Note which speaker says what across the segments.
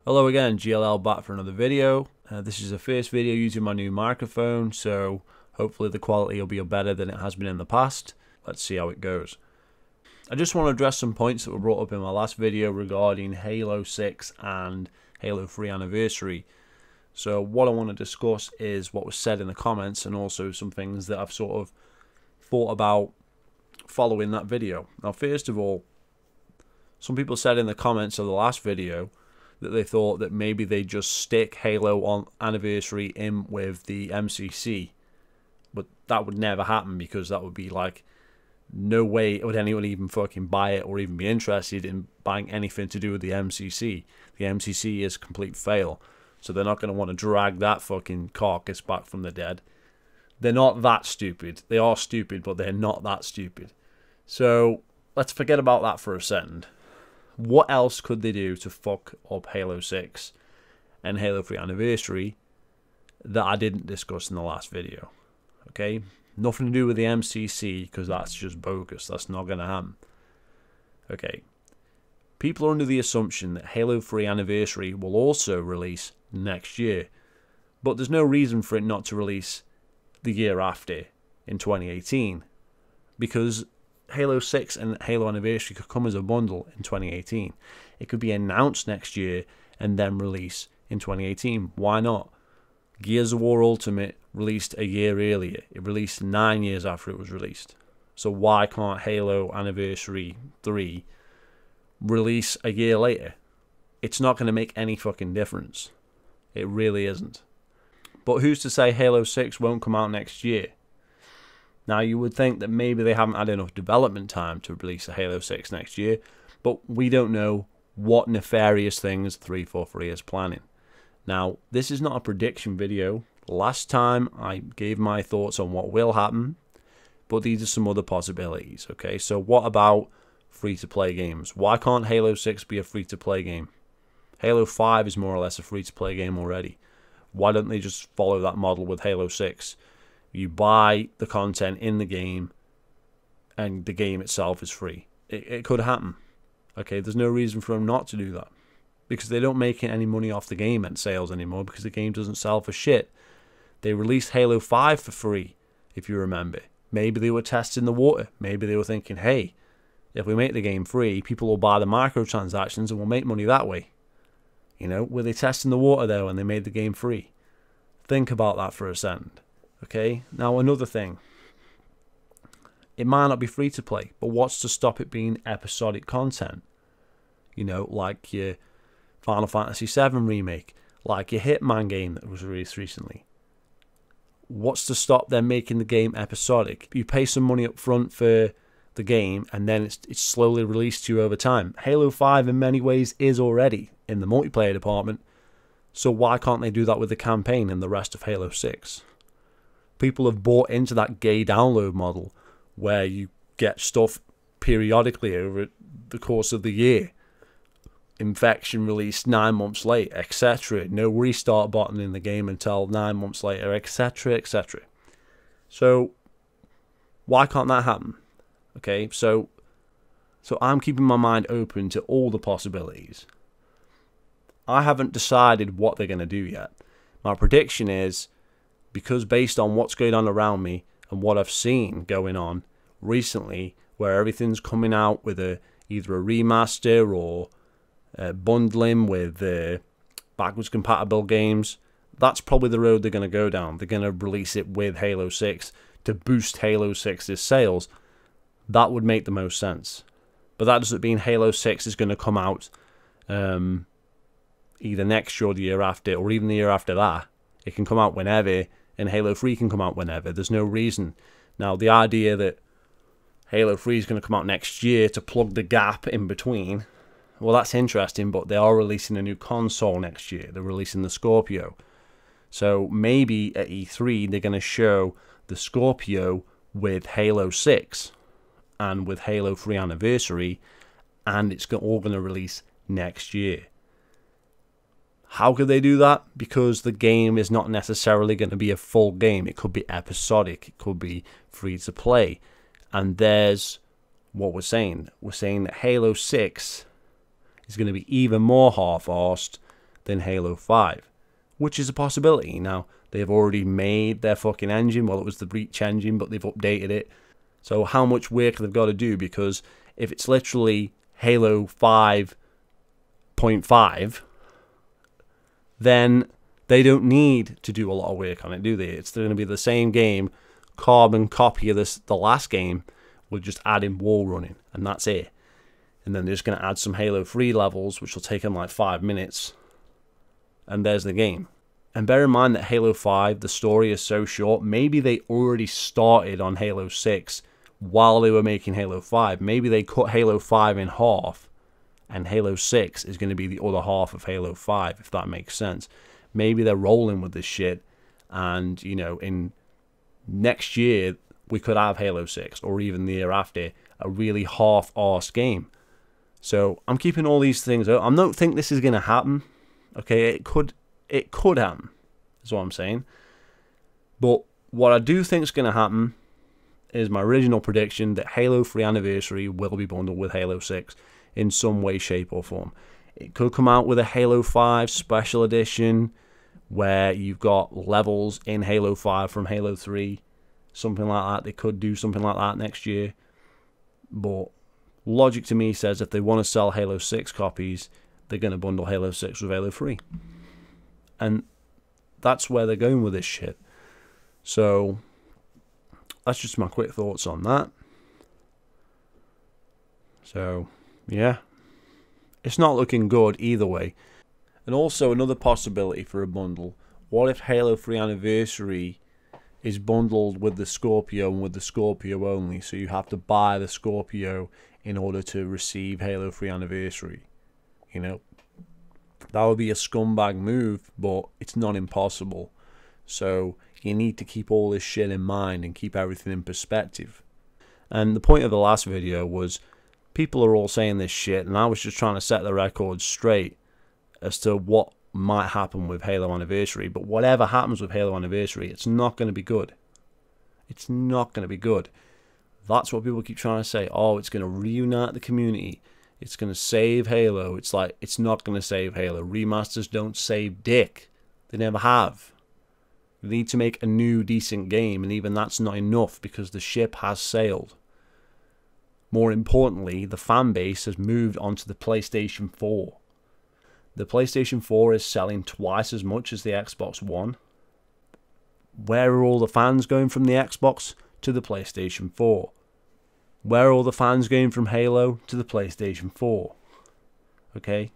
Speaker 1: Hello again, GLL back for another video. This is the first video using my new microphone, so hopefully the quality will be better than it has been in the past. Let's see how it goes. I just want to address some points that were brought up in my last video regarding Halo 6 and Halo 3 Anniversary. So what I want to discuss is what was said in the comments and also some things that I've sort of thought about following that video. Now, first of all, some people said in the comments of the last video that they thought that maybe they just stick Halo on Anniversary in with the MCC, but that would never happen because that would be like, no way would anyone even fucking buy it or even be interested in buying anything to do with the MCC. The MCC is a complete fail, so they're not going to want to drag that fucking carcass back from the dead. They're not that stupid. They are stupid, but they're not that stupid. So let's forget about that for a second. What else could they do to fuck up Halo 6 and Halo 3 Anniversary that I didn't discuss in the last video? Okay? Nothing to do with the MCC, because that's just bogus. That's not going to happen. Okay. People are under the assumption that Halo 3 Anniversary will also release next year, but there's no reason for it not to release the year after, in 2018, because Halo 6 and Halo Anniversary could come as a bundle in 2018. It could be announced next year and then release in 2018. Why not? Gears of War Ultimate released a year earlier. It released 9 years after it was released. So why can't Halo Anniversary 3 release a year later? It's not going to make any fucking difference. It really isn't. But who's to say Halo 6 won't come out next year? Now, you would think that maybe they haven't had enough development time to release a Halo 6 next year, but we don't know what nefarious things 343 is planning. Now, this is not a prediction video. Last time I gave my thoughts on what will happen, but these are some other possibilities, okay? So what about free-to-play games? Why can't Halo 6 be a free-to-play game? Halo 5 is more or less a free-to-play game already. Why don't they just follow that model with Halo 6? You buy the content in the game, and the game itself is free. It could happen. Okay, there's no reason for them not to do that, because they don't make any money off the game and sales anymore, because the game doesn't sell for shit. They released Halo 5 for free, if you remember. Maybe they were testing the water. Maybe they were thinking, hey, if we make the game free, people will buy the microtransactions and we'll make money that way. You know, were they testing the water there when they made the game free? Think about that for a second. Okay, now another thing. It might not be free to play, but what's to stop it being episodic content? You know, like your Final Fantasy VII remake, like your Hitman game that was released recently. What's to stop them making the game episodic? You pay some money up front for the game, and then it's slowly released to you over time. Halo 5 in many ways is already in the multiplayer department, so why can't they do that with the campaign and the rest of Halo 6? People have bought into that gay download model where you get stuff periodically over the course of the year. Infection released 9 months late, etc. No restart button in the game until 9 months later, etc., etc. So why can't that happen? Okay, so I'm keeping my mind open to all the possibilities. I haven't decided what they're going to do yet. My prediction is, because based on what's going on around me and what I've seen going on recently, where everything's coming out with either a remaster or bundling with backwards compatible games, that's probably the road they're going to go down. They're going to release it with Halo 6 to boost Halo 6's sales. That would make the most sense. But that doesn't mean Halo 6 is going to come out either next year or the year after, or even the year after that. It can come out whenever, and Halo 3 can come out whenever. There's no reason. Now, the idea that Halo 3 is going to come out next year to plug the gap in between, well, that's interesting, but they are releasing a new console next year. They're releasing the Scorpio. So maybe at E3, they're going to show the Scorpio with Halo 6 and with Halo 3 Anniversary, and it's all going to release next year. How could they do that? Because the game is not necessarily going to be a full game. It could be episodic. It could be free to play. And there's what we're saying. We're saying that Halo 6 is going to be even more half-arsed than Halo 5, which is a possibility. Now, they've already made their fucking engine. Well, it was the Reach engine, but they've updated it. So how much work they've got to do, because if it's literally Halo 5.5, then they don't need to do a lot of work on it, do they? It's going to be the same game, carbon copy of the last game, with just adding wall running, and that's it. And then they're just going to add some Halo 3 levels, which will take them like 5 minutes, and there's the game. And bear in mind that Halo 5, the story is so short, maybe they already started on Halo 6 while they were making Halo 5. Maybe they cut Halo 5 in half, and Halo 6 is going to be the other half of Halo 5, if that makes sense. Maybe they're rolling with this shit, and, you know, in next year, we could have Halo 6, or even the year after, a really half-arsed game. So, I'm keeping all these things out. I don't think this is going to happen. Okay, it could happen, is what I'm saying. But what I do think is going to happen is my original prediction that Halo 3 Anniversary will be bundled with Halo 6 in some way, shape, or form. It could come out with a Halo 5 Special Edition where you've got levels in Halo 5 from Halo 3, something like that. They could do something like that next year. But logic to me says if they want to sell Halo 6 copies, they're going to bundle Halo 6 with Halo 3. And that's where they're going with this shit. So that's just my quick thoughts on that. So, yeah. It's not looking good either way. And also another possibility for a bundle. What if Halo 3 Anniversary is bundled with the Scorpio and with the Scorpio only? So you have to buy the Scorpio in order to receive Halo 3 Anniversary. You know? That would be a scumbag move, but it's not impossible. So you need to keep all this shit in mind and keep everything in perspective. And the point of the last video was people are all saying this shit, and I was just trying to set the record straight as to what might happen with Halo Anniversary. But whatever happens with Halo Anniversary, it's not going to be good. It's not going to be good. That's what people keep trying to say. Oh, it's going to reunite the community. It's going to save Halo. It's like, it's not going to save Halo. Remasters don't save dick. They never have. You need to make a new decent game, and even that's not enough because the ship has sailed. More importantly, the fan base has moved onto the PlayStation 4. The PlayStation 4 is selling twice as much as the Xbox One. Where are all the fans going from the Xbox to the PlayStation 4? Where are all the fans going from Halo to the PlayStation 4? Okay?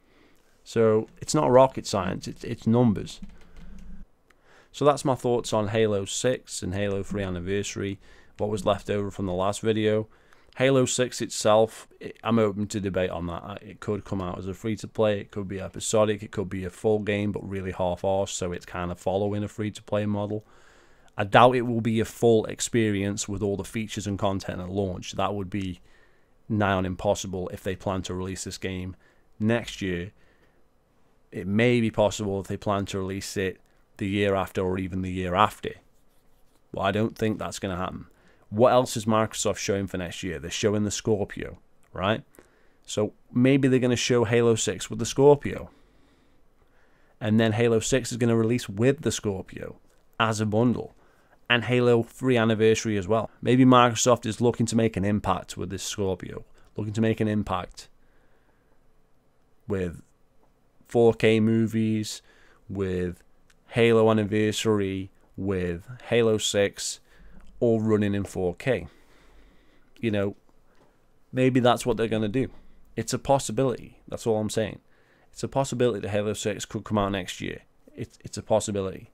Speaker 1: So, it's not rocket science, it's numbers. So that's my thoughts on Halo 6 and Halo 3 Anniversary, what was left over from the last video. Halo 6 itself, I'm open to debate on that. It could come out as a free-to-play, it could be episodic, it could be a full game, but really half-arsed, so it's kind of following a free-to-play model. I doubt it will be a full experience with all the features and content at launch. That would be nigh on impossible if they plan to release this game next year. It may be possible if they plan to release it the year after or even the year after. But I don't think that's going to happen. What else is Microsoft showing for next year? They're showing the Scorpio, right? So maybe they're going to show Halo 6 with the Scorpio. And then Halo 6 is going to release with the Scorpio as a bundle. And Halo 3 Anniversary as well. Maybe Microsoft is looking to make an impact with this Scorpio. Looking to make an impact with 4K movies, with Halo Anniversary, with Halo 6, all running in 4K. You know, maybe that's what they're going to do. It's a possibility. That's all I'm saying. It's a possibility that Halo 6 could come out next year. It's a possibility,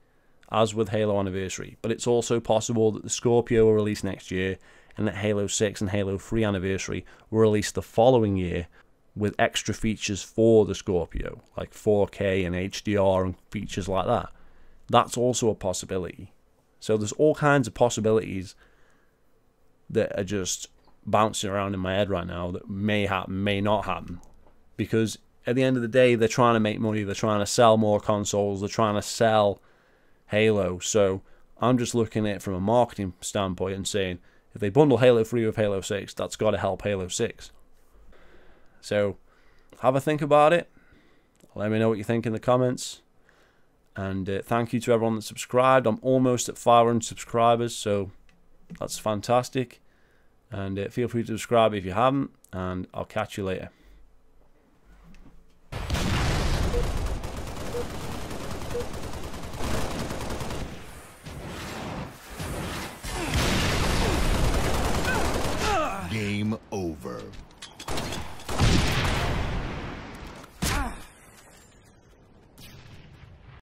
Speaker 1: as with Halo Anniversary. But it's also possible that the Scorpio will release next year, and that Halo 6 and Halo 3 Anniversary will release the following year with extra features for the Scorpio, like 4K and HDR and features like that. That's also a possibility. So there's all kinds of possibilities that are just bouncing around in my head right now that may happen, may not happen. Because at the end of the day, they're trying to make money, they're trying to sell more consoles, they're trying to sell Halo. So I'm just looking at it from a marketing standpoint and saying, if they bundle Halo 3 with Halo 6, that's got to help Halo 6. So have a think about it. Let me know what you think in the comments. And thank you to everyone that subscribed. I'm almost at 500 subscribers, so that's fantastic. And feel free to subscribe if you haven't, and I'll catch you later.
Speaker 2: Game over.